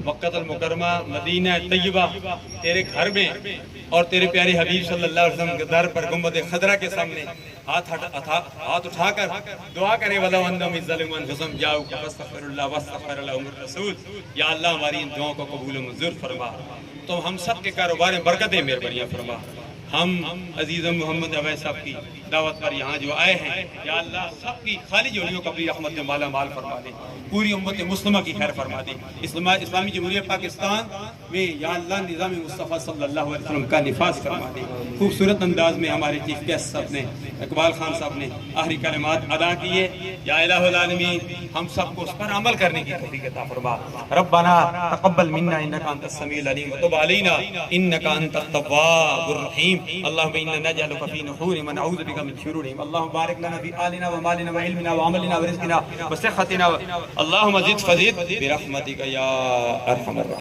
مکہ المکرمہ مدینہ طیبہ تیرے گھر میں اور تیرے پیارے حبیب صلی اللہ علیہ وسلم کے در پر گنبد خضرا کے سامنے ہاتھ اٹھا کر دعا کرے وَلَوْ أَنَّهُمْ إِذْ ظَلَمُوا أَنفُسَهُمْ جَاءُوكَ فَاسْتَغْفَرُوا اللَّهَ وَاسْتَغْفَرَ لَهُمُ الرَّسُولُ۔ یا اللہ ہماری ان دعاؤں کو قبول و منظور فرما، تو ہم سب کے کاروبار میں برکتیں مہربانیاں فرما۔ ہم عزیز محمد اویس صاحب کی دعوت پر یہاں جو آئے ہیں، یا اللہ سب کی خالی جوڑیوں کو اپنی رحمت میں مالا مال فرما دے، پوری امت مسلمہ کی خیر فرما دے۔ اسلامی جمہوریہ پاکستان میں یا اللہ نظام مصطفیٰ صلی اللہ علیہ وسلم کا نفاذ فرما دے۔ خوبصورت انداز میں ہمارے چیف گیسٹ صاحب نے، اقبال خان صاحب نے آخری کلمات ادا کیے۔ یا الہ العالمین ہم سب کو اس پر عمل کرنے کی توفیق عطا فرما۔ ربنا تقبل منا انک انت السمیع العلیم وتب علینا انک انت التواب الرحیم۔ اللهم انا نجعلك في نحورهم ونعوذ بك من شرورهم۔ اللهم بارك لنا في آلنا ومالنا وعلمنا وعملنا ورزقنا وصحتنا، اللهم زد فزد برحمتك يا ارحم الراحمين۔